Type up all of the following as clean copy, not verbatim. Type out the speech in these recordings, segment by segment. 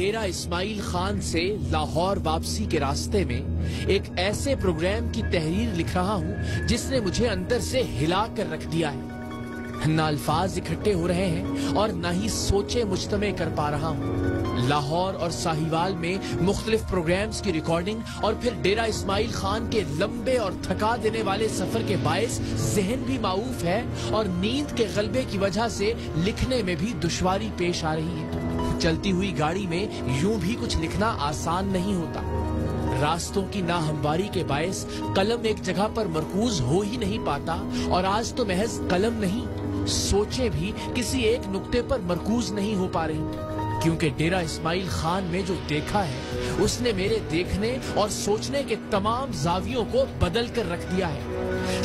ڈیرہ اسماعیل خان سے لاہور واپسی کے راستے میں ایک ایسے پروگرام کی تحریر لکھ رہا ہوں جس نے مجھے اندر سے ہلا کر رکھ دیا ہے۔ نہ الفاظ اکٹھے ہو رہے ہیں اور نہ ہی سوچیں مجتمع کر پا رہا ہوں۔ لاہور اور ساہیوال میں مختلف پروگرامز کی ریکارڈنگ اور پھر ڈیرہ اسماعیل خان کے لمبے اور تھکا دینے والے سفر کے باعث ذہن بھی معوف ہے اور نیند کے غلبے کی وجہ سے لکھنے میں بھی دشواری پیش آ رہی ہے۔ چلتی ہوئی گاڑی میں یوں بھی کچھ لکھنا آسان نہیں ہوتا۔ راستوں کی ناہمواری کے باعث قلم ایک جگہ پر مرکوز ہو ہی نہیں پاتا اور آج تو محض قلم نہیں، سوچیں بھی کسی ایک نقطے پر مرکوز نہیں ہو پا رہی، کیونکہ ڈیرہ اسماعیل خان میں جو دیکھا ہے اس نے میرے دیکھنے اور سوچنے کے تمام زاویوں کو بدل کر رکھ دیا ہے۔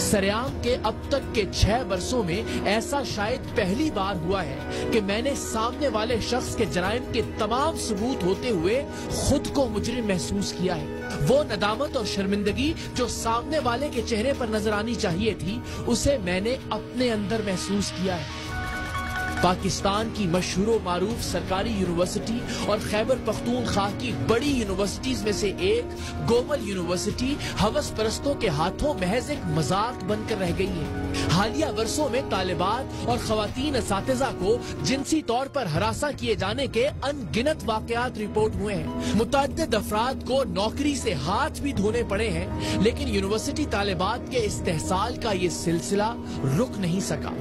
سریام کے اب تک کے 6 برسوں میں ایسا شاید پہلی بار ہوا ہے کہ میں نے سامنے والے شخص کے جرائم کے تمام ثبوت ہوتے ہوئے خود کو مجرم محسوس کیا ہے۔ وہ ندامت اور شرمندگی جو سامنے والے کے چہرے پر نظر آنی چاہیے تھی، اسے میں نے اپنے اندر محسوس کیا ہے۔ پاکستان کی مشہور و معروف سرکاری یونیورسٹی اور خیبر پختونخوا کی بڑی یونیورسٹیز میں سے ایک گومل یونیورسٹی ہوس پرستوں کے ہاتھوں محض ایک مذاق بن کر رہ گئی ہے۔ حالیہ برسوں میں طالبات اور خواتین اساتذہ کو جنسی طور پر ہراساں کیے جانے کے ان گنت واقعات رپورٹ ہوئے ہیں۔ متعدد افراد کو نوکری سے ہاتھ بھی دھونے پڑے ہیں، لیکن یونیورسٹی طالبات کے استحصال کا یہ سلسلہ رک نہیں سکا۔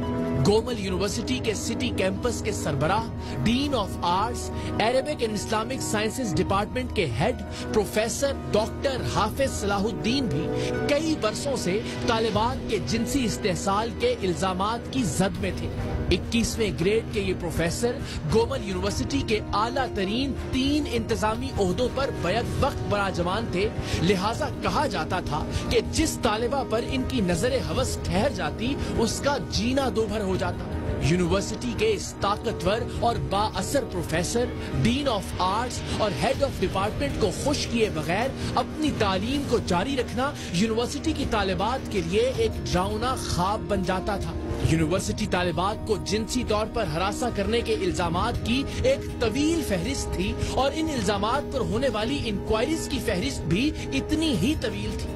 گومل یونیورسٹی کے سٹی کیمپس کے سربراہ، dean of arts, Arabic and Islamic sciences department کے head professor doctor Hafiz Salah الدین بھی کئی برسوں سے طالبات کے جنسی استحصال کے الزامات کی زد میں تھے۔ 21ویں گریڈ کے یہ پروفیسر گومل یونیورسٹی کے اعلیٰ ترین 3 انتظامی عہدوں پر بیک وقت براجمان تھے، لہٰذا کہا جاتا تھا کہ جس طالبہ پر ان کی نظر ہوس ٹھہر جاتی اس کا جینا دو بھر ہو جاتا۔ یونیورسٹی کے اس طاقتور اور با اثر پروفیسر، ڈین آف آرٹس اور ہیڈ آف ڈپارٹمنٹ کو خوش کیے بغیر اپنی تعلیم کو جاری رکھنا یونیورسٹی کی طالبات کے لیے ایک ڈراؤنا خواب بن جاتا تھا۔ یونیورسٹی طالبات کو جنسی طور پر ہراساں کرنے کے الزامات کی ایک طویل فہرست تھی اور ان الزامات پر ہونے والی انکوائریز کی فہرست بھی اتنی ہی طویل تھی،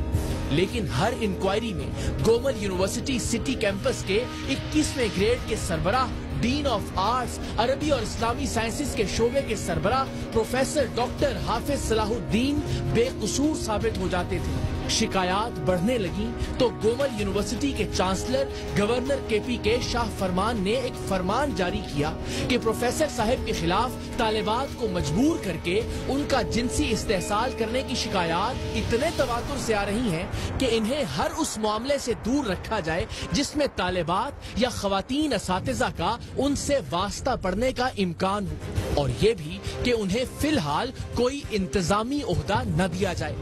لیکن ہر انکوائری میں گومل یونیورسٹی سٹی کیمپس کے 21ویں گریڈ کے سربراہ، ڈین آف آرٹس، عربی اور اسلامی سائنسز کے شعبے کے سربراہ پروفیسر ڈاکٹر حافظ صلاح الدین بے قصور ثابت ہو جاتے تھے۔ شکایات بڑھنے لگیں تو گومل یونیورسٹی کے چانسلر گورنر KP شاہ فرمان نے ایک فرمان جاری کیا کہ پروفیسر صاحب کے خلاف طالبات کو مجبور کر کے ان کا جنسی استحصال کرنے کی شکایات اتنے تواتر سے آ رہی ہیں کہ انہیں ہر اس معاملے سے دور رکھا جائے جس میں طالبات یا خواتین اساتذہ کا ان سے واسطہ پڑنے کا امکان ہو، اور یہ بھی کہ انہیں فی الحال کوئی انتظامی عہدہ نہ دیا جائے۔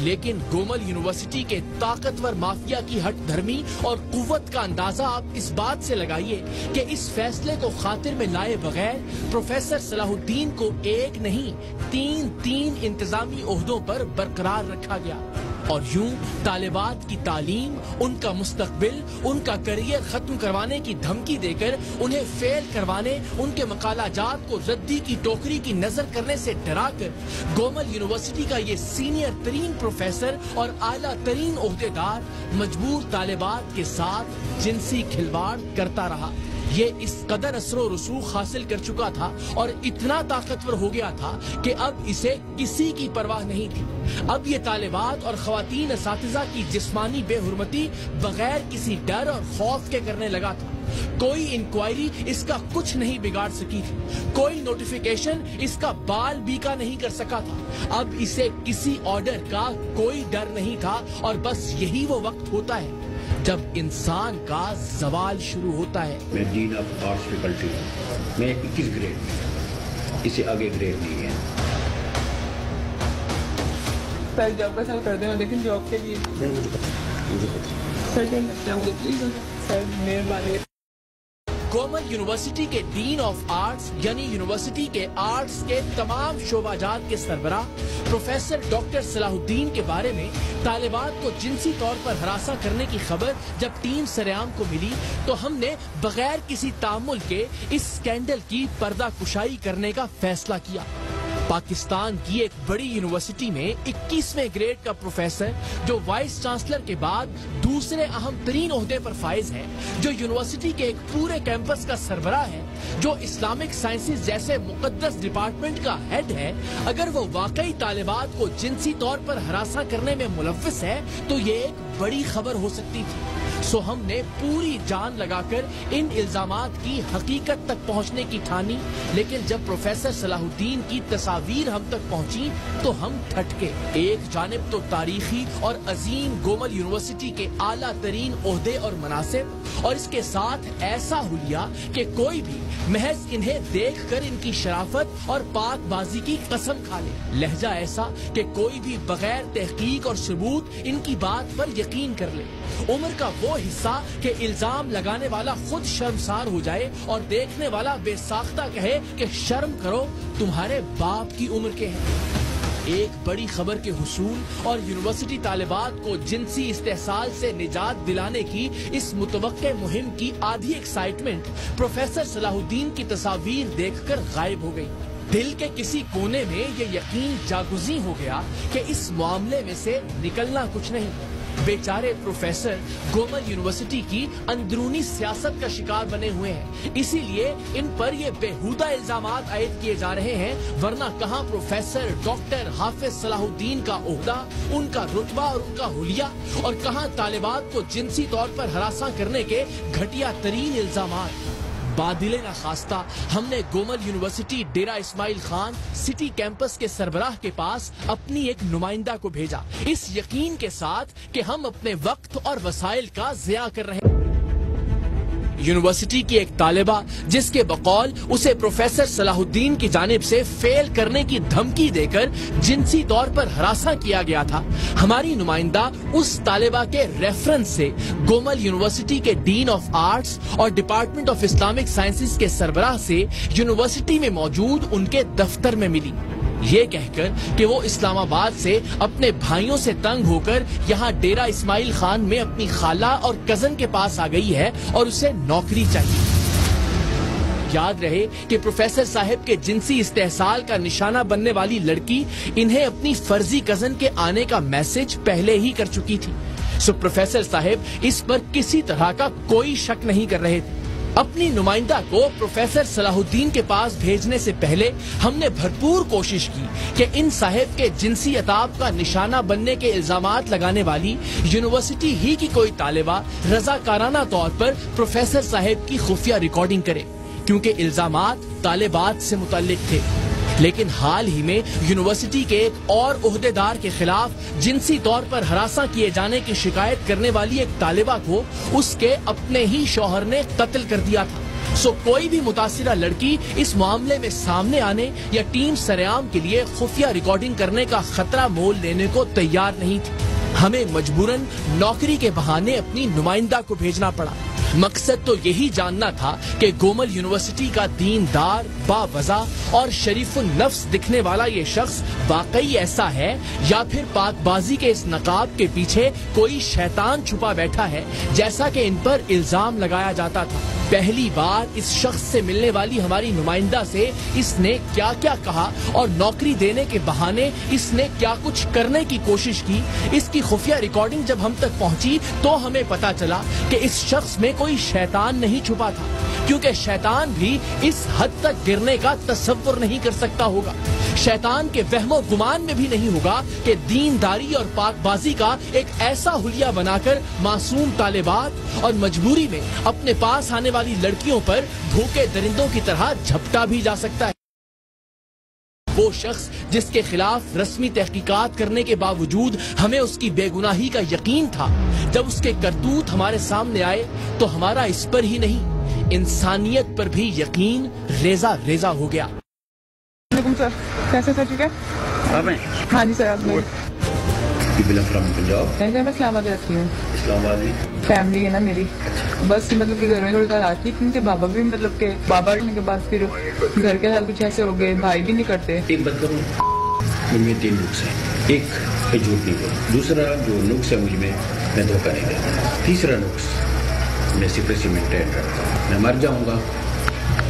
لیکن گومل یونیورسٹی کے طاقتور مافیا کی ہٹ دھرمی اور قوت کا اندازہ آپ اس بات سے لگائیے کہ اس فیصلے کو خاطر میں لائے بغیر پروفیسر صلاح الدین کو ایک نہیں 3 انتظامی عہدوں پر برقرار رکھا گیا، اور یوں طالبات کی تعلیم، ان کا مستقبل، ان کا کریئر ختم کروانے کی دھمکی دے کر انہیں فیل کروانے، ان کے مقالہ جات کو ردی کی ٹوکری کی نظر کرنے سے ڈرا کر گومل یونیورسٹی کا یہ سینئر ترین پروفیسر اور اعلیٰ ترین عہدیدار مجبور طالبات کے ساتھ جنسی کھلواڑ کرتا رہا۔ یہ اس قدر اثر و رسوخ حاصل کر چکا تھا اور اتنا طاقتور ہو گیا تھا کہ اب اسے کسی کی پرواہ نہیں تھی۔ اب یہ طالبات اور خواتین اساتذہ کی جسمانی بے حرمتی بغیر کسی ڈر اور خوف کے کرنے لگا تھا۔ کوئی انکوائری اس کا کچھ نہیں بگاڑ سکی تھی، کوئی نوٹیفیکیشن اس کا بال بیکا نہیں کر سکا تھا۔ اب اسے کسی آرڈر کا کوئی ڈر نہیں تھا، اور بس یہی وہ وقت ہوتا ہے جب انسان کا زوال شروع ہوتا ہے۔ میں ڈین آف آرٹس فیکلٹی ہوں، میں 21 گریڈ میں، اسے آگے گریڈ نہیں ہے۔ سر جاب کا سال کر دینا، لیکن جاب کے لیے سر مہربانی۔ گومل یونیورسٹی کے ڈین آف آرٹس یعنی یونیورسٹی کے آرٹس کے تمام شعبہ جات کے سربراہ پروفیسر ڈاکٹر صلاح الدین کے بارے میں طالبات کو جنسی طور پر ہراساں کرنے کی خبر جب ٹیم سریام کو ملی تو ہم نے بغیر کسی تعامل کے اس سکینڈل کی پردہ کشائی کرنے کا فیصلہ کیا۔ پاکستان کی ایک بڑی یونیورسٹی میں 21ویں گریڈ کا پروفیسر جو وائس چانسلر کے بعد دوسرے اہم ترین عہدے پر فائز ہے، جو یونیورسٹی کے ایک پورے کیمپس کا سربراہ ہے، جو اسلامک سائنسز جیسے مقدس ڈپارٹمنٹ کا ہیڈ ہے، اگر وہ واقعی طالبات کو جنسی طور پر ہراساں کرنے میں ملوث ہے تو یہ ایک بڑی خبر ہو سکتی تھی۔ سو ہم نے پوری جان لگا کر ان الزامات کی حقیقت تک پہنچنے کی ٹھانی، لیکن جب پروفیسر صلاح الدین کی تصاویر ہم تک پہنچی تو ہم ٹھٹکے۔ ایک جانب تو تاریخی اور عظیم گومل یونیورسٹی کے اعلیٰ ترین عہدے اور مناصب، اور اس کے ساتھ ایسا حلیہ کہ کوئی بھی محض انہیں دیکھ کر ان کی شرافت اور پاک بازی کی قسم کھا لے، لہجہ ایسا کہ کوئی بھی بغیر تحقیق اور ثبوت ان کی بات پر یقین کر لے، عمر کا وہ حصہ کہ الزام لگانے والا خود شرمسار ہو جائے اور دیکھنے والا بے ساختہ کہے کہ شرم کرو، تمہارے باپ کی عمر کے ہیں۔ ایک بڑی خبر کے حصول اور یونیورسٹی طالبات کو جنسی استحصال سے نجات دلانے کی اس متوقع مہم کی آدھی ایکسائٹمنٹ پروفیسر صلاح الدین کی تصاویر دیکھ کر غائب ہو گئی۔ دل کے کسی کونے میں یہ یقین جاگزیں ہو گیا کہ اس معاملے میں سے نکلنا کچھ نہیں۔ بیچارے پروفیسر گومل یونیورسٹی کی اندرونی سیاست کا شکار بنے ہوئے ہیں، اسی لیے ان پر یہ بےہودہ الزامات عائد کیے جا رہے ہیں، ورنہ کہاں پروفیسر ڈاکٹر حافظ صلاح الدین کا عہدہ، ان کا رتبہ اور ان کا حلیہ، اور کہاں طالبات کو جنسی طور پر ہراساں کرنے کے گھٹیا ترین الزامات۔ بادل نخواستہ ہم نے Gomal university Dera Ismail Khan city campus کے سربراہ کے پاس اپنی ایک نمائندہ کو بھیجا، اس یقین کے ساتھ کہ ہم اپنے وقت اور وسائل کا ضیاع کر رہے ہیں۔ یونیورسٹی کی ایک طالبہ جس کے بقول اسے پروفیسر صلاح الدین کی جانب سے فیل کرنے کی دھمکی دے کر جنسی طور پر ہراساں کیا گیا تھا، ہماری نمائندہ اس طالبہ کے ریفرنس سے گومل یونیورسٹی کے ڈین آف آرٹس اور ڈپارٹمنٹ آف اسلامک سائنسز کے سربراہ سے یونیورسٹی میں موجود ان کے دفتر میں ملی، یہ کہہ کر کہ وہ اسلام آباد سے اپنے بھائیوں سے تنگ ہو کر یہاں ڈیرہ اسماعیل خان میں اپنی خالہ اور کزن کے پاس آ گئی ہے اور اسے نوکری چاہیے۔ یاد رہے کہ پروفیسر صاحب کے جنسی استحصال کا نشانہ بننے والی لڑکی انہیں اپنی فرضی کزن کے آنے کا میسج پہلے ہی کر چکی تھی، سو پروفیسر صاحب اس پر کسی طرح کا کوئی شک نہیں کر رہے تھے۔ اپنی نمائندہ کو پروفیسر صلاح الدین کے پاس بھیجنے سے پہلے ہم نے بھرپور کوشش کی کہ ان صاحب کے جنسی عتاب کا نشانہ بننے کے الزامات لگانے والی یونیورسٹی ہی کی کوئی طالبہ رضاکارانہ طور پر پروفیسر صاحب کی خفیہ ریکارڈنگ کرے، کیونکہ الزامات طالبات سے متعلق تھے۔ لیکن حال ہی میں یونیورسٹی کے ایک اور عہدیدار کے خلاف جنسی طور پر ہراساں کیے جانے کی شکایت کرنے والی ایک طالبہ کو اس کے اپنے ہی شوہر نے قتل کر دیا تھا، سو کوئی بھی متاثرہ لڑکی اس معاملے میں سامنے آنے یا ٹیم سرعام کے لیے خفیہ ریکارڈنگ کرنے کا خطرہ مول لینے کو تیار نہیں تھی۔ ہمیں مجبوراً نوکری کے بہانے اپنی نمائندہ کو بھیجنا پڑا۔ مقصد تو یہی جاننا تھا کہ گومل یونیورسٹی کا دیندار، باوضع اور شریف النفس دکھنے والا یہ شخص واقعی ایسا ہے یا پھر پاک بازی کے اس نقاب کے پیچھے کوئی شیطان چھپا بیٹھا ہے جیسا کہ ان پر الزام لگایا جاتا تھا۔ پہلی بار اس شخص سے ملنے والی ہماری نمائندہ سے اس نے کیا کیا کہا اور نوکری دینے کے بہانے اس نے کیا کچھ کرنے کی کوشش کی، اس کی خفیہ ریکارڈنگ جب ہم تک پہنچی تو ہمیں پتا چلا کہ اس شخص میں کوئی شیطان نہیں چھپا تھا، کیونکہ شیطان بھی اس حد تک گرنے کا تصور نہیں کر سکتا ہوگا۔ شیطان کے وہم و گمان میں بھی نہیں ہوگا کہ دینداری اور پاک بازی کا ایک ایسا حلیہ بنا کر معصوم طالبات اور مجبوری میں اپنے پاس آنے والی لڑکیوں پر بھوکے درندوں کی طرح جھپٹا بھی جا سکتا ہے۔ وہ شخص جس کے خلاف رسمی تحقیقات کرنے کے باوجود ہمیں اس کی بے گناہی کا یقین تھا، جب اس کے کرتوت ہمارے سامنے آئے تو ہمارا اس پر ہی نہیں انسانیت پر بھی یقین ریزہ ریزہ ہو گیا۔ سر کیسے سر؟ ٹھیک ہے؟ ہاں جی سر، آپ میں اسلام آباد رہتی ہوں۔ اسلام آباد فیملی ہے نا میری، بس مطلب کہ گھر میں تھوڑی آتی تھی کیونکہ بابا بھی مطلب کہ بابا ہونے کے بعد پھر گھر کے ساتھ کچھ ایسے ہو گئے، بھائی بھی نہیں کرتے۔ ایک بات کروں، مجھ میں 3 نقص ہیں۔ ایک ہے جھوٹ نہیں بولنا، دوسرا جو نقص ہے مجھ میں دھوکہ نہیں دیتا، تیسرا نقص میں سیکریسی مینٹین رکھتا ہوں۔ میں مر جاؤں گا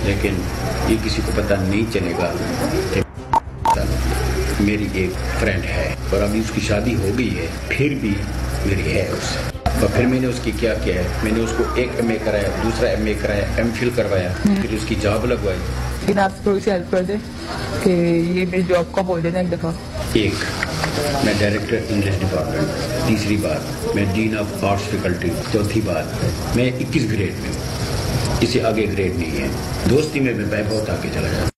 لیکن یہ کسی کو پتہ نہیں چلے گا کہ میری ایک فرینڈ ہے اور ابھی اس کی شادی ہو گئی ہے، پھر بھی میری ہے اس سے. اور پھر میں نے اس کی کیا کیا ہے، میں نے اس کو ایک ایم اے کرایا، دوسرا ایم اے کرایا، ایم فل کروایا، پھر اس کی جاب لگوائی. لیکن آپ تھوڑی سی ہیلپ کر دیں کہ یہ میری جاب کا بول دینا ایک دفعہ. ایک میں ڈائریکٹر انگلش ڈپارٹمنٹ، تیسری بات میں ڈین آف آرٹس فیکلٹی، چوتھی بات میں 21 گریڈ میں ہوں، اس سے آگے گریڈ نہیں ہے. دوستی میں بہت آگے چلا جاتا.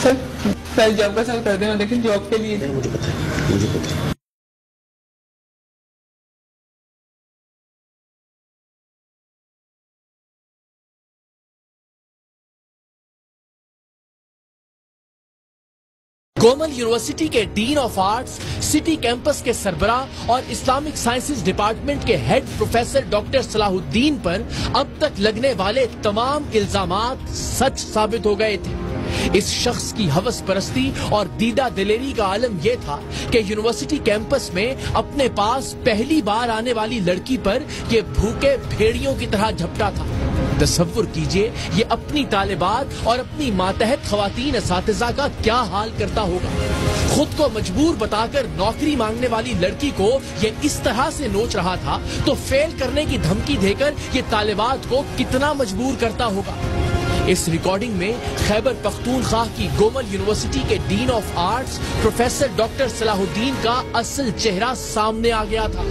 سر پہلے جاب کا سوال کر دینا، لیکن جاب کے لیے مجھے پتہ ہے، مجھے پتہ ہے. کومل یونیورسٹی کے ڈین آف آرٹس، سٹی کیمپس کے سربراہ اور اسلامک سائنسز ڈپارٹمنٹ کے ہیڈ پروفیسر ڈاکٹر صلاح الدین پر اب تک لگنے والے تمام الزامات سچ ثابت ہو گئے تھے. اس شخص کی ہوس پرستی اور دیدہ دلیری کا عالم یہ تھا کہ یونیورسٹی کیمپس میں اپنے پاس پہلی بار آنے والی لڑکی پر یہ بھوکے بھیڑیوں کی طرح جھپٹا تھا. تصور کیجئے یہ اپنی طالبات اور اپنی ماتحت خواتین اساتذہ کا کیا حال کرتا ہوگا. خود کو مجبور بتا کر نوکری مانگنے والی لڑکی کو یہ اس طرح سے نوچ رہا تھا تو فیل کرنے کی دھمکی دے کر یہ طالبات کو کتنا مجبور کرتا ہوگا. اس ریکارڈنگ میں خیبر پختونخوا کی گومل یونیورسٹی کے ڈین آف آرٹس پروفیسر ڈاکٹر صلاح الدین کا اصل چہرہ سامنے آ گیا تھا.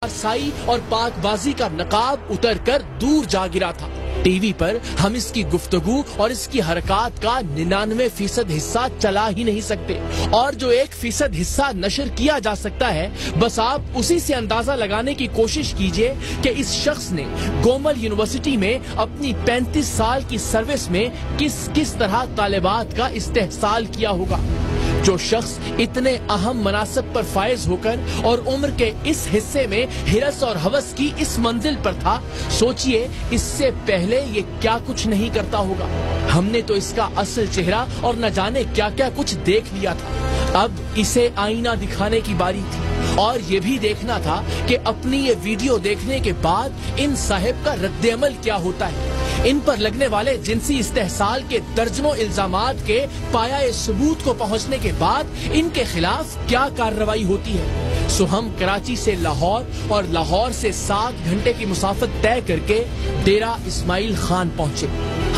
سائی اور پاک بازی کا نقاب اتر کر دور جا گرا تھا. ٹی وی پر ہم اس کی گفتگو اور اس کی حرکات کا 99% حصہ چلا ہی نہیں سکتے، اور جو 1% حصہ نشر کیا جا سکتا ہے بس آپ اسی سے اندازہ لگانے کی کوشش کیجئے کہ اس شخص نے گومل یونیورسٹی میں اپنی 35 سال کی سروس میں کس طرح طالبات کا استحصال کیا ہوگا. جو شخص اتنے اہم مناصب پر فائز ہو کر اور عمر کے اس حصے میں ہرس اور ہوس کی اس منزل پر تھا، سوچئے اس سے پہلے یہ کیا کچھ نہیں کرتا ہوگا. ہم نے تو اس کا اصل چہرہ اور نہ جانے کیا کیا کچھ دیکھ لیا تھا. اب اسے آئینہ دکھانے کی باری تھی اور یہ بھی دیکھنا تھا کہ اپنی یہ ویڈیو دیکھنے کے بعد ان صاحب کا رد عمل کیا ہوتا ہے. ان پر لگنے والے جنسی استحصال کے درجنوں الزامات کے پایہ ثبوت کو پہنچنے کے بعد ان کے خلاف کیا کارروائی ہوتی ہے. سو ہم کراچی سے لاہور اور لاہور سے 7 گھنٹے کی مسافت طے کر کے ڈیرہ اسماعیل خان پہنچے.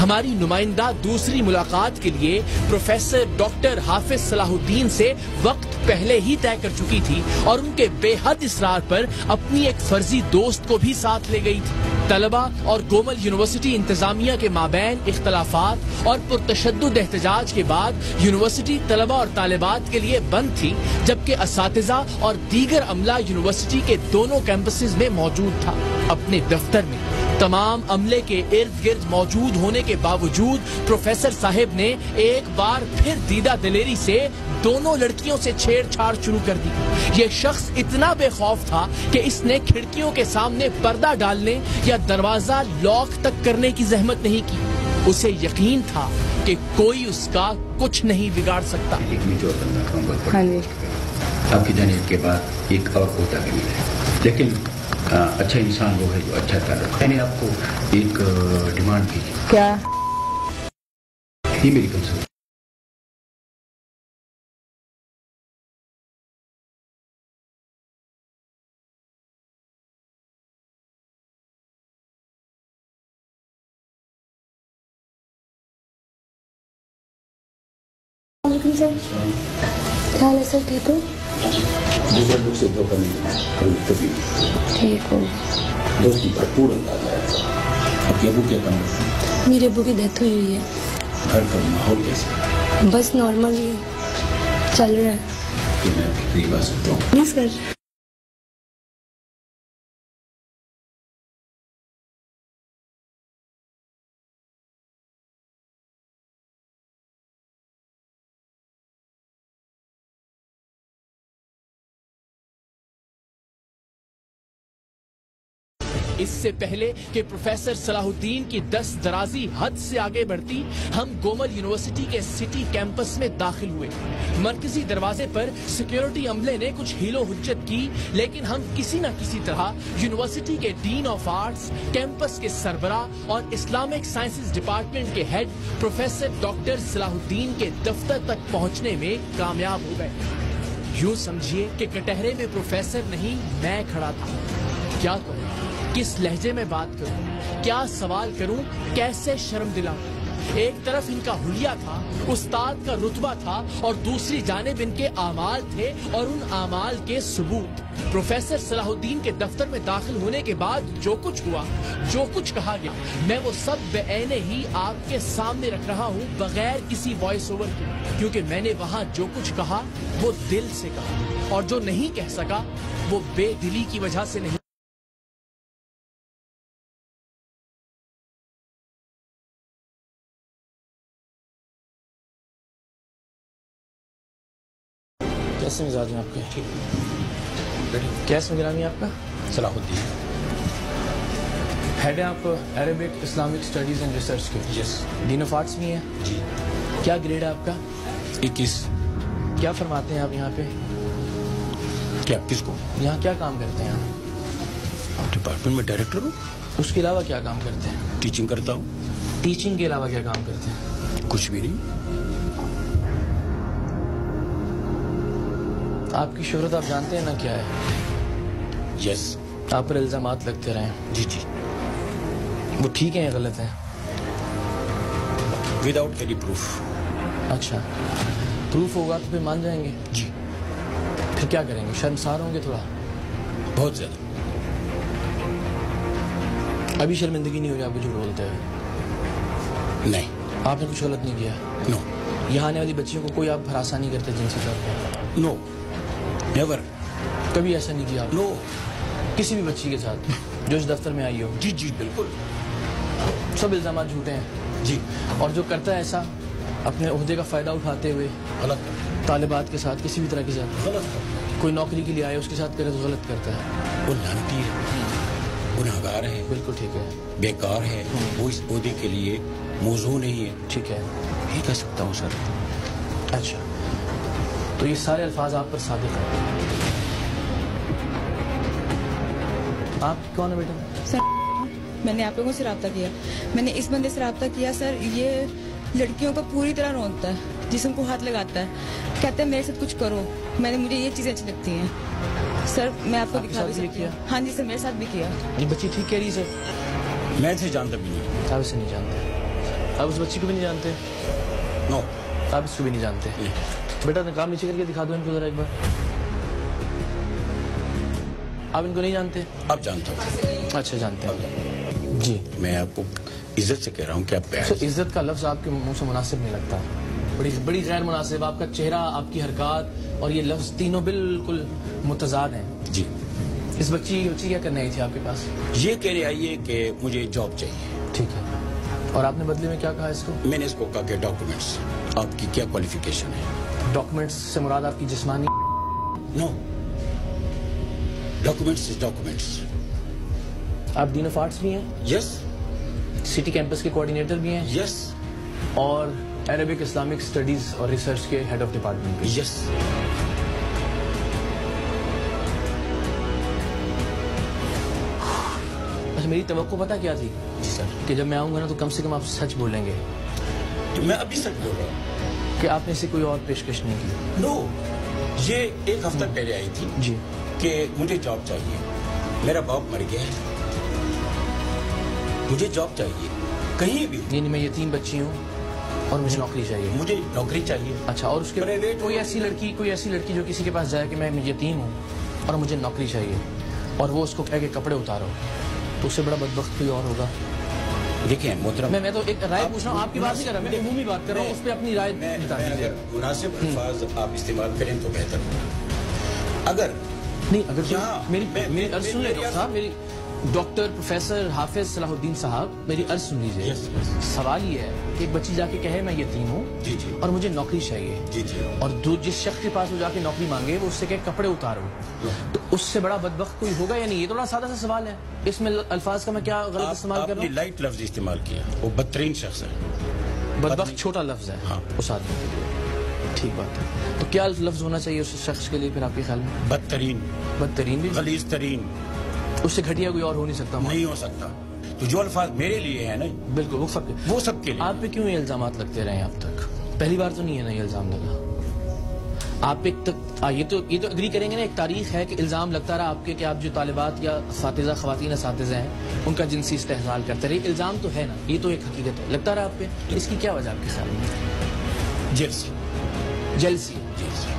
ہماری نمائندہ دوسری ملاقات کے لیے پروفیسر ڈاکٹر حافظ صلاح الدین سے وقت پہلے ہی طے کر چکی تھی اور ان کے بے حد اصرار پر اپنی ایک فرضی دوست کو بھی ساتھ لے گئی تھی. طلبہ اور گومل یونیورسٹی انتظامیہ کے مابین اختلافات اور پرتشدد احتجاج کے بعد یونیورسٹی طلبہ اور طالبات کے لیے بند تھی، جبکہ اساتذہ اور دیگر عملہ یونیورسٹی کے دونوں کیمپسز میں موجود تھا. اپنے دفتر میں تمام عملے کے ارد گرد موجود ہونے کے باوجود پروفیسر صاحب نے ایک بار پھر دیدہ دلیری سے دونوں لڑکیوں سے چھیڑ چھاڑ شروع کر دی. یہ شخص اتنا بے خوف تھا کہ اس نے کھڑکیوں کے سامنے پردہ ڈالنے یا دروازہ لاک تک کرنے کی زحمت نہیں کی. اسے یقین تھا کہ کوئی اس کا کچھ نہیں بگاڑ سکتا. آپ کی جانب کے بعد ایک اور ہوتا بھی ہے، لیکن اچھا انسان وہ ہے جو اچھا کر رہا ہے. میں نے آپ کو ایک ڈیمانڈ کی. کیا؟ یہ میری کنسرن. سر کیا حال ہے سر؟ ٹھیک ہو؟ دوسرے لوگ سے دھوکہ نہیں کبھی ٹھیک ہو؟ دوستی بھرپور انداز ہے. آپ کے ابو کیا کام کرتے ہیں؟ میرے ابو کی ڈیتھ ہوئی ہے. گھر کا ماحول کیسے؟ بس نارمل ہی چل رہا ہے. کہ میں فکری بات سنتا ہوں. Please sir. اس سے پہلے کہ پروفیسر صلاح الدین کی دست درازی حد سے آگے بڑھتی، ہم گومل یونیورسٹی کے سٹی کیمپس میں داخل ہوئے۔ مرکزی دروازے پر سیکیورٹی عملے نے کچھ ہیل و حجت کی، لیکن ہم کسی نہ کسی طرح یونیورسٹی کے ڈین آف آرٹس، کیمپس کے سربراہ اور اسلامک سائنسز ڈپارٹمنٹ کے ہیڈ پروفیسر ڈاکٹر صلاح الدین کے دفتر تک پہنچنے میں کامیاب ہو گئے۔ یوں سمجھیے کہ کٹہرے میں پروفیسر نہیں، میں کھڑا تھا۔ کیا کروں، کس لہجے میں بات کروں، کیا سوال کروں، کیسے شرم دلاؤں؟ ایک طرف ان کا حلیہ تھا، استاد کا رتبہ تھا، اور دوسری جانب ان کے اعمال تھے اور ان اعمال کے ثبوت۔ پروفیسر صلاح الدین کے دفتر میں داخل ہونے کے بعد جو کچھ ہوا، جو کچھ کہا گیا، میں وہ سب بعینہ ہی آپ کے سامنے رکھ رہا ہوں، بغیر کسی وائس اوور کے، کیونکہ میں نے وہاں جو کچھ کہا وہ دل سے کہا، اور جو نہیں کہہ سکا وہ بے دلی کی وجہ سے نہیں۔ کیسے مزاج ہیں آپ کے؟ کیسے گرامی آپ کا؟ صلاح الدین ہیڈ ہیں آپ Arabic Islamic studies and research کے؟ یس ڈین آف آرٹس بھی ہیں؟ جی۔ کیا گریڈ ہے آپ کا؟ 21۔ کیا فرماتے ہیں آپ یہاں پہ؟ کیا کس کو؟ یہاں کیا کام کرتے ہیں آپ؟ ڈپارٹمنٹ میں ڈائریکٹر ہوں۔ اس کے علاوہ کیا کام کرتے ہیں؟ ٹیچنگ کرتا ہوں۔ ٹیچنگ کے علاوہ کیا کام کرتے ہیں؟ کچھ بھی نہیں۔ آپ کی شہرت آپ جانتے ہیں نا کیا ہے؟ یس۔ آپ پر الزامات لگتے رہے ہیں۔ جی جی۔ وہ ٹھیک ہیں یا غلط ہیں؟ Without any proof. اچھا، پروف ہوگا تو پھر مان جائیں گے؟ جی۔ پھر کیا کریں گے؟ شرمسار ہوں گے تھوڑا؟ بہت زیادہ۔ ابھی شرمندگی نہیں ہو رہی آپ کو جھوٹ بولتے ہوئے؟ نہیں۔ آپ نے کچھ غلط نہیں کیا؟ نو۔ یہاں آنے والی بچیوں کو کوئی آپ ہراساں نہیں کرتے جنسی طور پہ؟ نو، نیور۔ کبھی ایسا نہیں کیا آپ؟ نو۔ کسی بھی بچی کے ساتھ جو اس دفتر میں آئی ہو؟ جی جی بالکل۔ سب الزامات جھوٹے ہیں؟ جی۔ اور جو کرتا ہے ایسا اپنے عہدے کا فائدہ اٹھاتے ہوئے غلط۔ طالبات کے ساتھ، کسی بھی طرح کے ساتھ، غلط۔ کوئی نوکری کے لیے آئے اس کے ساتھ کرے تو غلط کرتا ہے؟ وہ لانتی ہے، گناہگار ہے، بالکل ٹھیک ہے، بیکار ہے، وہ اس عہدے کے لیے موزوں نہیں ہے۔ ٹھیک ہے، یہ کہہ سکتا ہوں سر۔ اچھا، تو یہ سارے الفاظ آپ پر صادق ہیں۔ آپ کون ہے بیٹا؟ سر میں نے آپ لوگوں سے رابطہ کیا، میں نے اس بندے سے رابطہ کیا سر، یہ لڑکیوں کو پوری طرح رونتا ہے، جسم کو ہاتھ لگاتا ہے، کہتا ہے میرے ساتھ کچھ کرو، مجھے یہ چیزیں اچھی لگتی ہیں سر، میں آپ کو دکھا بھی سکتی ہوں۔ ہاں جی سر، میرے ساتھ بھی کیا۔ یہ بچی ٹھیک کہہ رہی ہے سر؟ میں اسے جانتا بھی نہیں۔ آپ اسے نہیں جانتے؟ آپ اس بچی کو بھی نہیں جانتے؟ نو۔ آپ اس کو بھی نہیں جانتے؟ بیٹا کام نیچے کر کے دکھا دو ان کو ذرا ایک بار۔ آپ ان کو نہیں جانتے؟ آپ جانتا ہوں۔ اچھا، جانتے ہیں جی۔ میں آپ کو عزت سے کہہ رہا ہوں کہ آپ سر عزت کا لفظ آپ کے منہ سے مناسب نہیں لگتا، بڑی غیر مناسب۔ آپ کا چہرہ، آپ کی حرکات اور یہ لفظ تینوں بالکل متضاد ہیں۔ جی۔ اس بچی کیا کرنے آئی تھی آپ کے پاس؟ یہ کہہ رہے آئیے کہ مجھے جاب چاہیے۔ ٹھیک ہے، اور آپ نے بدلے میں کیا کہا اس کو؟ میں نے اس کو کہا کہ ڈاکومنٹس، آپ کی کیا کوالیفیکیشن ہے؟ ڈاکومنٹس سے مراد آپ کی جسمانی؟ نو، ڈاکومنٹس از ڈاکومنٹس۔ آپ ڈین آف آرٹس بھی ہیں؟ یس۔ سٹی کیمپس کے کوآرڈینیٹر بھی ہیں؟ یس۔ اور عربک اسلامک اسٹڈیز اور ریسرچ کے ہیڈ آف ڈپارٹمنٹ بھی؟ یس۔ اچھا، میری توقع پتہ کیا تھی؟ جی سر۔ کہ جب میں آؤں گا نا تو کم سے کم آپ سچ بولیں گے تو میں ابھی سچ بول رہا ہوں کہ آپ نے اسے کوئی اور پیشکش نہیں کی؟ نو، یہ ایک ہفتہ پہلے آئی تھی جی کہ مجھے جاب چاہیے، میرا باپ مر گیا ہے، مجھے جاب چاہیے کہیں بھی، یعنی میں یتیم بچی ہوں اور مجھے نوکری چاہیے؟ مجھے نوکری چاہیے۔ اچھا، اور اس کے پرائیویٹ کوئی ایسی لڑکی جو کسی کے پاس جائے کہ میں یتیم ہوں اور مجھے نوکری چاہیے، اور وہ اس کو کہے کہ کپڑے اتارو، تو اس سے بڑا بدبخت کوئی اور ہوگا؟ دیکھیں محترم، میں تو ایک رائے پوچھ رہا ہوں، آپ کی بات نہیں کر رہا، میں عمومی بات کر رہا ہوں، اس پہ اپنی رائے بتا دیجیے۔ اگر مناسب الفاظ آپ استعمال کریں تو بہتر۔ اگر نہیں، اگر میری عرض سن لے ڈاکٹر صاحب، ڈاکٹر پروفیسر حافظ صلاح الدین صاحب میری عرض سن لیجیے. سوال یہ ہے کہ ایک بچی جا کے کہے میں یتیم ہوں اور مجھے نوکری چاہیے, اور جس شخص کے پاس وہ جا کے نوکری مانگے وہ اس سے کہ کپڑے اتارو, تو اس سے بڑا بدبخت کوئی ہوگا یا نہیں؟ یہ تھوڑا سادہ سا سوال ہے, اس میں الفاظ کا میں کیا غلط استعمال کر رہا ہوں؟ لائٹ لفظ استعمال کیا, وہ بدترین شخص ہے. بدبخت چھوٹا لفظ ہے اس آدمی کے لیے, ٹھیک بات ہے. تو کیا لفظ ہونا چاہیے اس شخص کے لیے پھر آپ کے خیال میں؟ بدترین بھی, غلیظ ترین, اس سے گھٹیا کوئی اور ہو نہیں سکتا. نہیں ہو سکتا. تو جو الفاظ میرے لیے ہیں نا, بالکل وہ سب کے لیے. آپ پہ کیوں یہ الزامات لگتے رہے ہیں اب تک؟ پہلی بار تو نہیں ہے نا یہ الزام لگا آپ پہ تک. یہ تو اگری کریں گے نا, ایک تاریخ ہے کہ الزام لگتا رہا آپ کے کہ آپ جو طالبات یا اساتذہ, خواتین اساتذہ ہیں, ان کا جنسی استحصال کرتے رہے. الزام تو ہے نا, یہ تو ایک حقیقت ہے, لگتا رہا آپ پہ. اس کی کیا وجہ آپ کے خیال میں؟ جیلسی.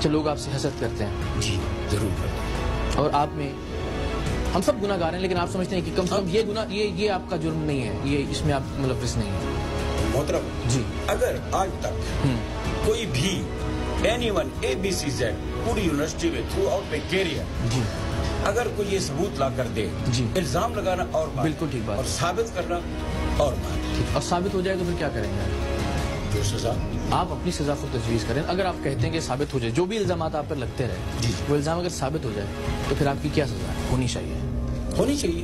چلو لوگ آپ سے حسد کرتے ہیں. جی ضرور کرتے. اور آپ میں, ہم سب گناہ گار ہیں, لیکن آپ سمجھتے ہیں کہ کم سے کم یہ گناہ, یہ آپ کا جرم نہیں ہے, یہ اس میں آپ ملوث نہیں ہیں. محترم جی, اگر آج تک کوئی بھی anyone ABCZ پوری یونیورسٹی میں تھرو آؤٹ مائی کیریئر جی, اگر کوئی یہ ثبوت لا کر دے, جی, الزام لگانا اور بات, بالکل ٹھیک بات, اور ثابت کرنا اور بات, اور ثابت ہو جائے تو پھر کیا کریں گے؟ جو سزا آپ اپنی سزا خود تجویز کریں. اگر آپ کہتے ہیں کہ ثابت ہو جائے, جو بھی الزامات آپ پر لگتے رہے, وہ الزام اگر ثابت ہو جائے تو پھر آپ کی کیا سزا ہونی چاہیے؟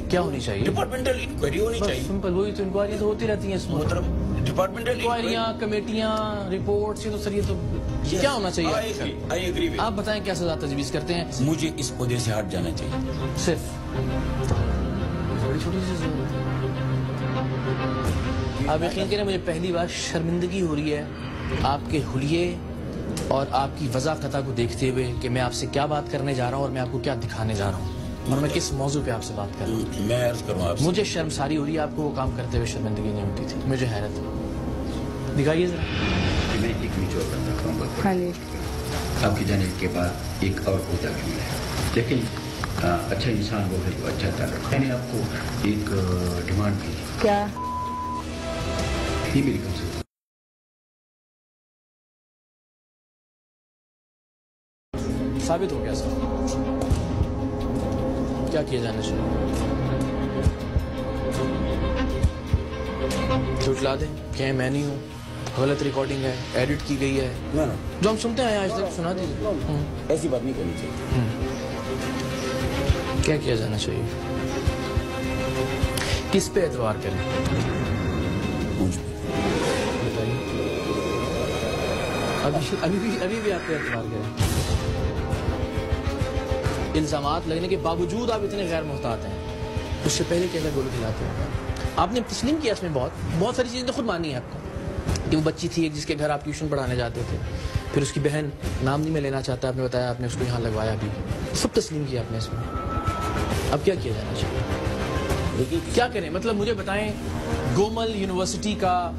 کیا ہونی چاہیے؟ ڈپارٹمنٹل انکوائری ہونی چاہیے. سمپل, وہی تو انکوائری تو ہوتی رہتی ہیں اس میں. ڈپارٹمنٹل انکوائریاں, کمیٹیاں, رپورٹس, یہ تو سر, یہ تو کیا ہونا چاہیے؟ آپ بتائیں کیا سزا تجویز کرتے ہیں؟ مجھے اس عہدے سے ہٹ جانا چاہیے. صرف بڑی چھوٹی سی سزا. آپ یقین کریں مجھے پہلی بار شرمندگی ہو رہی ہے آپ کے حلیے اور آپ کی وضاحت کو دیکھتے ہوئے کہ میں آپ سے کیا بات کرنے جا رہا ہوں اور میں آپ کو کیا دکھانے جا رہا ہوں, اور میں کس موضوع پہ آپ سے بات کر رہا ہوں. میں عرض کروں آپ سے, مجھے شرمساری ہو رہی ہے, آپ کو وہ کام کرتے ہوئے شرمندگی نہیں ہوتی تھی. مجھے حیرت ہے, دکھائیے ذرا. میں ایک میچ اور کرنا چاہوں گا. ہاں جی, آپ کی جانے کے بعد ایک اور عہدہ بھی ہے, لیکن اچھا انسان وہ ہے جو اچھا تعلق. میں نے آپ کو ایک ڈیمانڈ کی. کیا؟ یہ میری کم سے ثابت ہو گیا سر, کیا کیا جانا چاہیے؟ جھٹلا دیں, کہیں میں نہیں ہوں, غلط ریکارڈنگ ہے, ایڈٹ کی گئی ہے, جو ہم سنتے ہیں آج تک سنا دیجیے. ایسی بات نہیں کرنی چاہیے. کیا کیا جانا چاہیے؟ کس پہ اعتبار کریں؟ بتائیے. ابھی بھی آپ پہ اعتبار کریں. الزامات لگنے کے باوجود آپ اتنے غیر محتاط ہیں, اس سے پہلے کیسا گول کھلاتے ہیں؟ آپ نے تسلیم کیا اس میں بہت ساری چیزیں تو خود مانی ہے آپ کو, کہ وہ بچی تھی ایک جس کے گھر آپ ٹیوشن پڑھانے جاتے تھے, پھر اس کی بہن نام نہیں میں لینا چاہتا, آپ نے بتایا آپ نے اس کو یہاں لگوایا بھی, سب تسلیم کیا آپ نے اس میں. اب کیا کیا جانا چاہیے؟ کیا کریں؟ مطلب مجھے بتائیں, گومل یونیورسٹی کا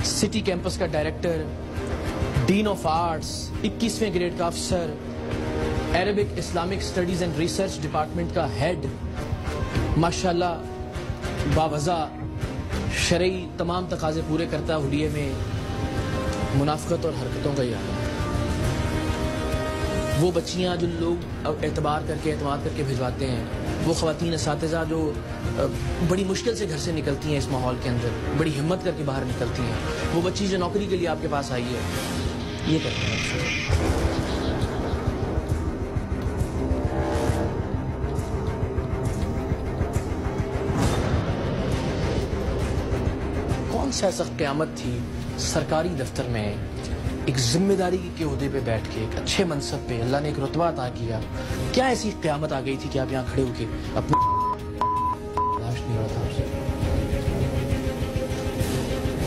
سٹی کیمپس کا ڈائریکٹر, ڈین آف آرٹس, 21ویں گریڈ کا افسر, Arabic Islamic studies and research department کا ہیڈ, ماشاءاللہ باوضع شرعی تمام تقاضے پورے کرتا, حلیے میں منافقت اور حرکتوں کا یہ حال ہے. وہ بچیاں جو لوگ اعتبار کر کے اعتماد کر کے بھجواتے ہیں, وہ خواتین اساتذہ جو بڑی مشکل سے گھر سے نکلتی ہیں اس ماحول کے اندر, بڑی ہمت کر کے باہر نکلتی ہیں, وہ بچی جو نوکری کے لیے آپ کے پاس آئی ہے, یہ کرتے ہیں. کون سا ایسا قیامت تھی سرکاری دفتر میں ایک ذمہ داری کے عہدے پہ بیٹھ کے, ایک اچھے منصب پہ اللہ نے ایک رتبہ عطا کیا, کیا ایسی قیامت آ گئی تھی کہ آپ یہاں کھڑے ہو کے اپنے نہیں رہا تھا؟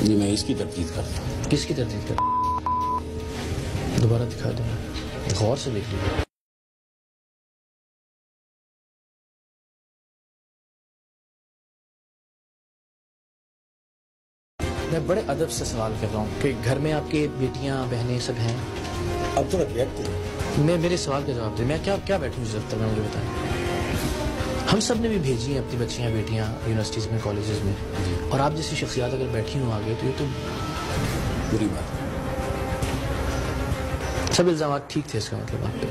جی میں اس کی تردید کرتا ہوں. کس کی تردید کرتا ہوں؟ دوبارہ دکھا دیں, غور سے دیکھ لیجیے. میں بڑے ادب سے سوال کر رہا ہوں کہ گھر میں آپ کے بیٹیاں بہنیں سب ہیں؟ اب تھوڑا بیٹھتے ہیں. میں میرے سوال کا جواب دیں. میں کیا بیٹھوں اس دفتر میں, مجھے بتائیں. ہم سب نے بھی بھیجی ہیں اپنی بچیاں بیٹیاں یونیورسٹیز میں, کالجز میں, اور آپ جیسی شخصیات اگر بیٹھی ہوں آگے تو یہ تو بری بات ہے. سب الزامات ٹھیک تھے, اس کا مطلب آپ پہ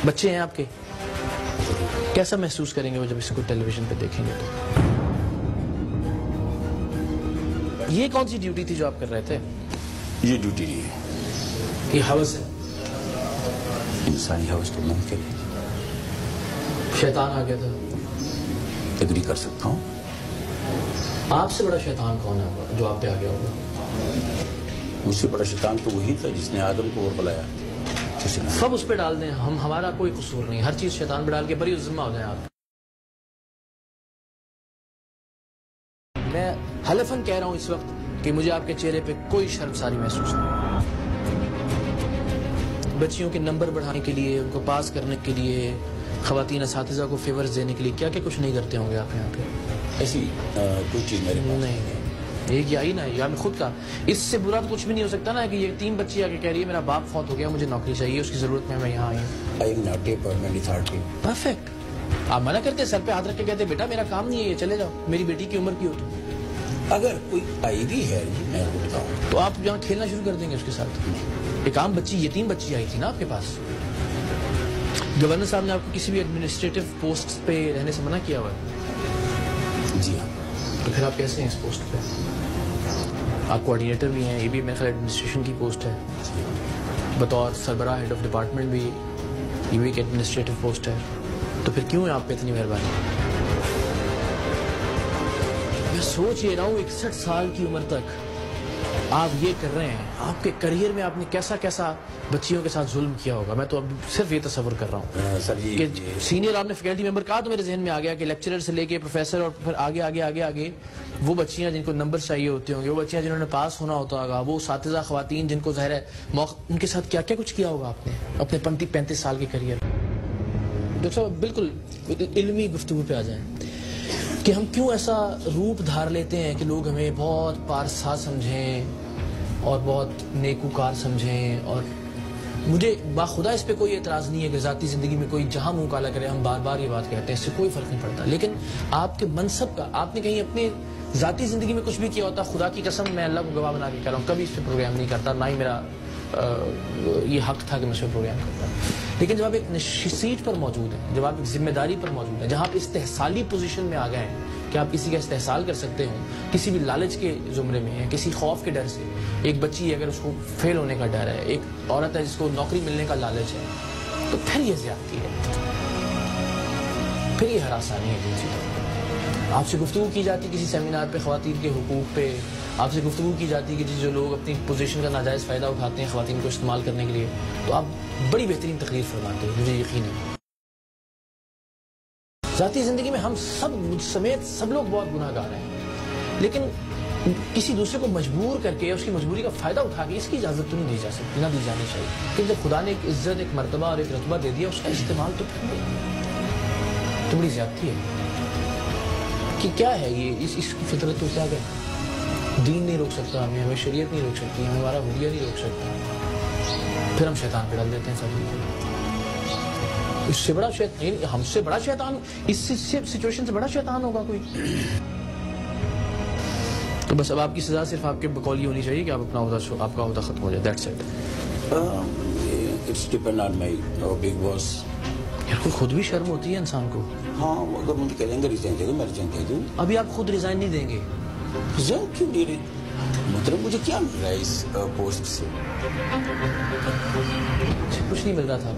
بچے ہیں آپ کے, کیسا محسوس کریں گے وہ جب اس کو ٹیلی ویژن پہ دیکھیں گے تو؟ یہ کون سی ڈیوٹی تھی جو آپ کر رہے تھے؟ یہ ڈیوٹی نہیں ہے, یہ ہوس ہے, انسانی ہوس تو ممکن ہے. شیطان آ گیا تھا. ایگری کر سکتا ہوں. آپ سے بڑا شیطان کون ہے جو آپ پہ آ گیا ہوگا؟ مجھ سے بڑا شیطان تو وہی تھا جس نے آدم کو اور بلایا. سب اس پہ ڈال دیں, ہمارا کوئی قصور نہیں, ہر چیز شیطان پہ ڈال کے بری ذمہ ہو جائیں آپ. میں حلفاً کہہ رہا ہوں اس وقت کہ مجھے آپ کے چہرے پہ کوئی شرمساری محسوس نہیں. بچیوں کے نمبر بڑھانے کے لیے, ان کو پاس کرنے کے لیے, خواتین اساتذہ کو فیورز دینے کے لیے کیا کیا کچھ نہیں کرتے ہوں گے آپ یہاں پہ؟ ایسی کوئی چیز میرے پاس نہیں. یہ کیا ہی نا, یا میں خود کا, اس سے برا تو کچھ بھی نہیں ہو سکتا نا کہ یہ 3 بچی آ کے کہہ رہی ہے میرا باپ فوت ہو گیا, مجھے نوکری چاہیے, اس کی ضرورت میں یہاں آئی ہوں. I am not a permanent authority. Perfect. آپ منع کرتے, سر پہ ہاتھ رکھ کے کہتے بیٹا میرا کام نہیں ہے یہ, چلے جاؤ, میری بیٹی کی عمر کی ہو تو. اگر کوئی آئی بھی ہے میں آپ کو بتاؤں تو آپ یہاں کھیلنا شروع کر دیں گے اس کے ساتھ. ایک عام بچی, یتیم بچی آئی تھی نا آپ کے پاس. گورنر صاحب نے آپ کو کسی بھی ایڈمنسٹریٹو پوسٹ پہ رہنے سے منع کیا ہوا ہے؟ جی ہاں. تو پھر آپ کیسے ہیں اس پوسٹ پہ؟ آپ کوآرڈینیٹر بھی ہیں, یہ بھی میرے خیال ایڈمنسٹریشن کی پوسٹ ہے, بطور سربراہ ہیڈ آف ڈپارٹمنٹ بھی یہ بھی ایک ایڈمنسٹریٹو پوسٹ ہے, تو پھر کیوں ہے آپ پہ اتنی مہربانی؟ میں سوچ یہ رہا ہوں 61 سال کی عمر تک آپ یہ کر رہے ہیں, آپ کے کریئر میں آپ نے کیسا کیسا بچیوں کے ساتھ ظلم کیا ہوگا. میں تو اب صرف یہ تصور کر رہا ہوں سر جی کہ سینئر آپ نے فیکلٹی ممبر کہا تو میرے ذہن میں آ گیا کہ لیکچرر سے لے کے پروفیسر اور پھر آگے آگے آگے آگے وہ بچیاں جن کو نمبر چاہیے ہوتے ہوں گے, وہ بچیاں جنہوں نے پاس ہونا ہوتا ہوگا, وہ اساتذہ خواتین جن کو ظاہر ہے موقع, ان کے ساتھ کیا کیا کچھ کیا ہوگا آپ نے اپنے 35 سال کے کریئر. ڈاکٹر صاحب بالکل علمی گفتگو پہ آ جائیں کہ ہم کیوں ایسا روپ دھار لیتے ہیں کہ لوگ ہمیں بہت پارسا سمجھیں اور بہت نیکوکار سمجھیں. اور مجھے باخدا اس پہ کوئی اعتراض نہیں ہے کہ ذاتی زندگی میں کوئی جہاں منہ کالا کرے, ہم بار بار یہ بات کہتے ہیں, اس سے کوئی فرق نہیں پڑتا. لیکن آپ کے منصب کا, آپ نے کہیں اپنے ذاتی زندگی میں کچھ بھی کیا ہوتا, خدا کی قسم میں اللہ کو گواہ بنا کے کہہ رہا ہوں کبھی اس پہ پروگرام نہیں کرتا, نہ ہی میرا یہ حق تھا کہ میں اس پہ پروگرام کرتا. لیکن جب آپ ایک سیٹ پر موجود ہیں, جب آپ ایک ذمہ داری پر موجود ہیں, جہاں آپ استحصالی پوزیشن میں آ گئے ہیں کہ آپ کسی کا استحصال کر سکتے ہوں, کسی بھی لالچ کے زمرے میں ہیں, کسی خوف کے ڈر سے, ایک بچی اگر اس کو فیل ہونے کا ڈر ہے, ایک عورت ہے جس کو نوکری ملنے کا لالچ ہے, تو پھر یہ زیادتی ہے, پھر یہ ہراسانی ہے جنسی طور. آپ سے گفتگو کی جاتی کسی سیمینار پہ خواتین کے حقوق پہ, آپ سے گفتگو کی جاتی کہ جو لوگ اپنی پوزیشن کا ناجائز فائدہ اٹھاتے ہیں خواتین کو استعمال کرنے کے لیے, تو آپ بڑی بہترین تقریر فرماتے ہیں, مجھے یقین ہے. ذاتی زندگی میں ہم سب سمیت سب لوگ بہت گناہ گار ہیں, لیکن کسی دوسرے کو مجبور کر کے, اس کی مجبوری کا فائدہ اٹھا کے اس کی اجازت تو نہیں دی جا سکتی, نہ دی جانی چاہیے. کہ جب خدا نے ایک عزت, ایک مرتبہ اور ایک رتبہ دے دیا, اس کا استعمال تو پھر تو بڑی زیادتی ہے. کہ کیا ہے یہ, اس کی فطرت تو کیا ہے, دین نہیں روک سکتا ہمیں شریعت نہیں روک سکتی, ہمارا حلیہ نہیں روک سکتا, پھر ہم شیطان پہ ڈال دیتے ہیں سب. اس سے بڑا شیطان, ہم سے بڑا شیطان, اس سچویشن سے بڑا شیطان ہوگا کوئی؟ تو بس اب آپ کی سزا صرف آپ کے بقول یہ ہونی چاہیے کہ آپ اپنا عہدہ, آپ کا عہدہ ختم ہو جائے, that's it. It's depend on my big boss. یار کوئی خود بھی شرم ہوتی ہے انسان کو. ہاں اگر مجھے کہہ دیں گے ریزائن دے دو, میں ریزائن دے دوں. ابھی آپ خود ریزائن نہیں دیں گے؟ ریزائن کیوں نہیں دیں؟ مطلب مجھے کیا مل رہا ہے اس پوسٹ سے؟ کچھ نہیں مل رہا تھا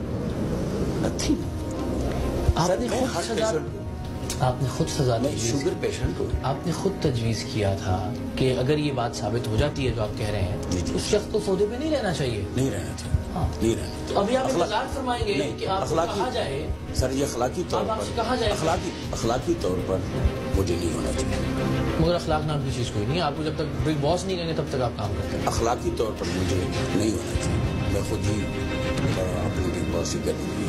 آپ نے خود سزا دی. شوگر پیشنٹ ہوں. آپ نے خود تجویز کیا تھا کہ اگر یہ بات ثابت ہو جاتی ہے جو آپ کہہ رہے ہیں, اس شخص کو سودے پہ نہیں رہنا چاہیے. نہیں رہنا چاہیے, نہیں رہنا چاہیے. ابھی آپ انتظار فرمائیں گے کہ آپ کہا جائے, سر یہ اخلاقی طور پر, اخلاقی طور پر مجھے نہیں ہونا چاہیے. مگر اخلاق نام کی چیز کوئی نہیں, آپ کو جب تک بگ باس نہیں کہیں گے تب تک آپ کام کرتے ہیں. اخلاقی طور پر مجھے نہیں ہونا چاہیے, میں خود ہی اپنی بگ باس ہی کروں گی.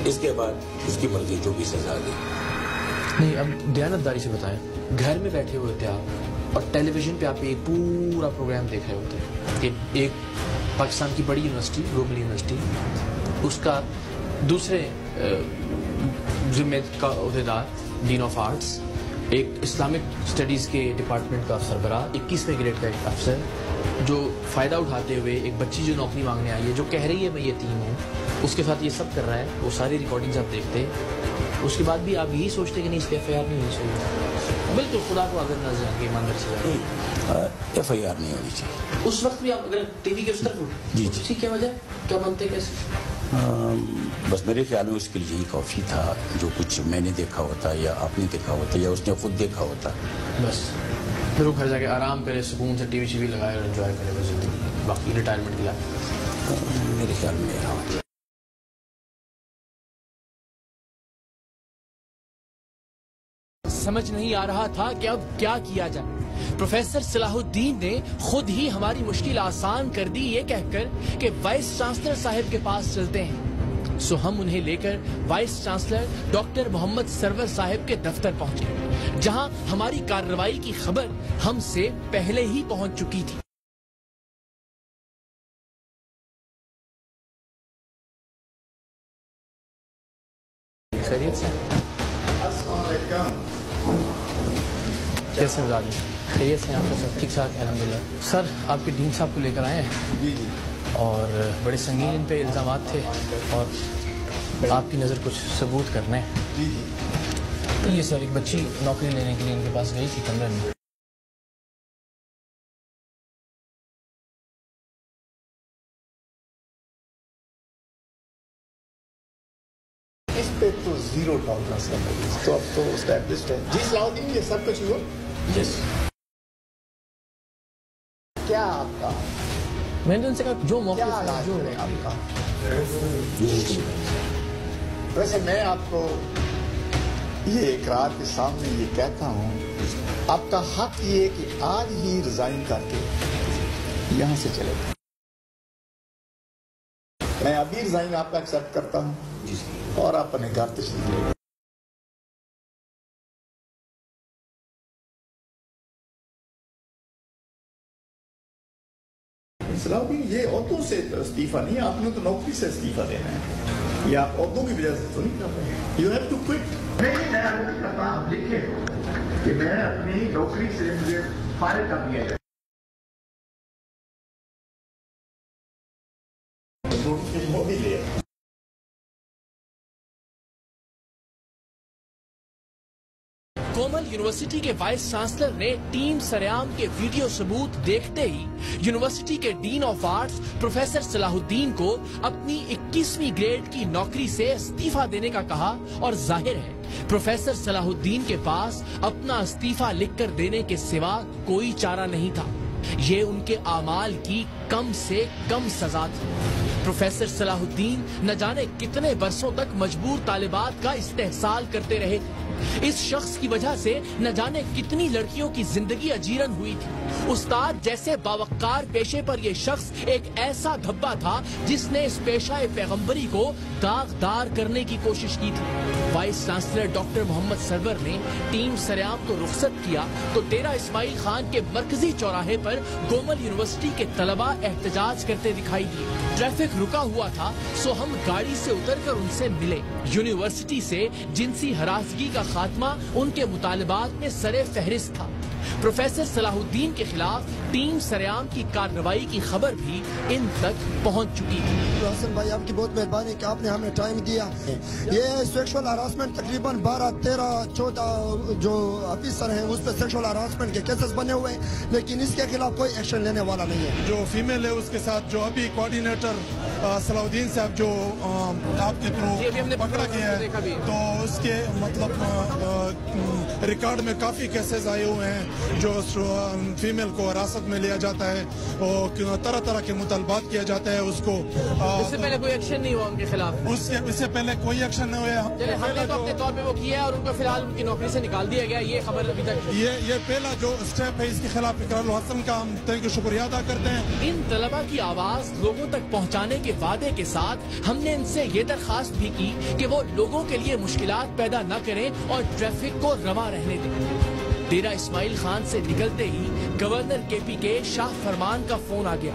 اس کے بعد اس کی مرضی جو بھی سزا دے. نہیں, اب دیانتداری سے بتائیں, گھر میں بیٹھے ہوئے تھے آپ اور ٹیلی ویژن پہ آپ ایک پورا پروگرام دیکھ رہے ہوتے ہیں کہ ایک پاکستان کی بڑی یونیورسٹی, گلوبل یونیورسٹی, اس کا دوسرے ذمہ کا عہدیدار ڈین آف آرٹس, ایک اسلامک اسٹڈیز کے ڈپارٹمنٹ کا سربراہ, 21ویں گریڈ کا ایک افسر, جو فائدہ اٹھاتے ہوئے ایک بچی جو نوکری مانگنے آئی ہے, جو کہہ رہی ہے میں یتیم ہوں, اس کے ساتھ یہ سب کر رہا ہے, وہ ساری ریکارڈنگز آپ دیکھتے, اس کے بعد بھی آپ یہی سوچتے کہ نہیں اس کی ایف آئی آر نہیں ہونی چاہیے. بالکل خدا کو اگر نظر آ کے ایماندار سے جائے, ایف آئی آر نہیں ہونی چاہیے. اس وقت بھی آپ اگر ٹی وی کے اس طرف جی ٹھیک, کیا وجہ کیا مانتے کیسے؟ بس میرے خیال میں اس کے لیے یہی کافی تھا, جو کچھ میں نے دیکھا ہوتا یا آپ نے دیکھا ہوتا یا اس نے خود دیکھا ہوتا, بس پھر وہ گھر جا کے آرام کرے, سکون سے ٹی وی شی لگائے اور انجوائے کرے بس زندگی, باقی ریٹائرمنٹ دیا. میرے خیال میں ہاں. سمجھ نہیں آ رہا تھا کہ اب کیا کیا جائے. پروفیسر صلاح الدین نے خود ہی ہماری مشکل آسان کر دی یہ کہہ کر کہ وائس چانسلر صاحب کے پاس چلتے ہیں. سو ہم انہیں لے کر vice chancellor doctor Muhammad Sarwar صاحب کے دفتر پہنچے, جہاں ہماری کارروائی کی خبر ہم سے پہلے ہی پہنچ چکی تھی. خیریت سے کیسے مزاج ہیں؟ خیریت سے آپ کا سب ٹھیک ٹھاک ہے الحمدللہ. سر آپ کے ڈین صاحب کو لے کر آئے ہیں. جی جی. اور بڑے سنگین ان پہ الزامات تھے اور آپ کی نظر کچھ ثبوت کرنے ہیں. جی جی. یہ سر ایک بچی نوکری لینے کے لیے ان کے پاس گئی تھی کمرے میں. اس پہ تو زیرو ٹالرنس ہے, تو اب تو اسٹیبلشڈ ہے. جی صلاح الدین, یہ سب کچھ ہوا. یس. کیا آپ کا میں نے ان سے کہا جو موقع کیا علاج جو ہے آپ کا؟ ویسے میں آپ کو یہ اقرار کے سامنے یہ کہتا ہوں, آپ کا حق یہ ہے کہ آج ہی ریزائن کر کے یہاں سے چلے گا. میں ابھی ریزائن آپ کا ایکسپٹ کرتا ہوں اور آپ اپنے گھر تشریف لے گئے. صلاح الدین, یہ عہدوں سے استعفیٰ نہیں, آپ نے تو نوکری سے استعفیٰ دینا ہے, یہ آپ عہدوں کی وجہ سے تو نہیں کر رہے ہیں. You have to quit. نہیں, میں نہیں کرتا, آپ لکھیں کہ میں اپنی نوکری سے مجھے فارغ کر دیا جائے. کومل یونیورسٹی کے وائس چانسلر نے ٹیم سریام کے ویڈیو ثبوت دیکھتے ہی یونیورسٹی کے ڈین آف آرٹس پروفیسر صلاح الدین کو اپنی 21ویں گریڈ کی نوکری سے استعفیٰ دینے کا کہا, اور ظاہر ہے پروفیسر صلاح الدین کے پاس اپنا استعفیٰ لکھ کر دینے کے سوا کوئی چارہ نہیں تھا. یہ ان کے اعمال کی کم سے کم سزا تھی. پروفیسر صلاح الدین نہ جانے کتنے برسوں تک مجبور طالبات کا استحصال کرتے رہے. اس شخص کی وجہ سے نہ جانے کتنی لڑکیوں کی زندگی اجیرن ہوئی تھی. استاد جیسے باوقار پیشے پر یہ شخص ایک ایسا دھبا تھا جس نے اس پیشہ پیغمبری کو داغدار کرنے کی کوشش کی تھی. Vice chancellor doctor Muhammad Sarwar نے ٹیم سریام کو رخصت کیا تو ڈیرہ اسماعیل خان کے مرکزی چوراہے پر کومل یونیورسٹی کے طلباء احتجاج کرتے دکھائی دیے. ٹریفک رکا ہوا تھا, سو ہم گاڑی سے اتر کر ان سے ملے. یونیورسٹی سے جنسی ہراسگی کا خاتمہ ان کے مطالبات میں سر فہرست تھا. پروفیسر صلاح الدین کے خلاف ٹیم سریام کی کارروائی کی خبر بھی ان تک پہنچ چکی تھی. حسن بھائی, آپ کی بہت مہربانی کہ آپ نے ہمیں ٹائم دیا. یہ سیکشل ہراسمنٹ تقریباً 12, 13, 14 جو آفیسر ہیں اس پہ سیکشل ہراسمنٹ کے کیسز بنے ہوئے ہیں, لیکن اس کے خلاف کوئی ایکشن لینے والا نہیں ہے. جو فیمیل ہے اس کے ساتھ جو ابھی کوارڈینیٹر صلاح الدین صاحب جو آپ کے تھرو پکڑا گیا ہے, تو اس کے مطلب ریکارڈ میں کافی کیسز آئے ہوئے ہیں جو فیمیل کو حراست میں لیا جاتا ہے اور طرح طرح کے مطالبات کیا جاتا ہے اس کو. اس سے پہلے کوئی ایکشن نہیں ہوا ان کے خلاف؟ اس سے پہلے کوئی ایکشن نہیں ہوا. ہم نے تو اپنے طور پہ وہ کیا ہے اور ان کو فی الحال ان کی نوکری سے نکال دیا گیا. یہ خبر ابھی تک یہ پہلا جو اسٹیپ ہے اس کے خلاف اقرار الحسن کا ہم تھینک یو شکریہ ادا کرتے ہیں. ان طلباء کی آواز لوگوں تک پہنچانے کے وعدے کے ساتھ ہم نے ان سے یہ درخواست بھی کی کہ وہ لوگوں کے لیے مشکلات پیدا نہ کریں اور ٹریفک کو رواں رہنے دیں. ڈیرہ اسماعیل خان سے نکلتے ہی گورنر کے پی کے شاہ فرمان کا فون آ گیا.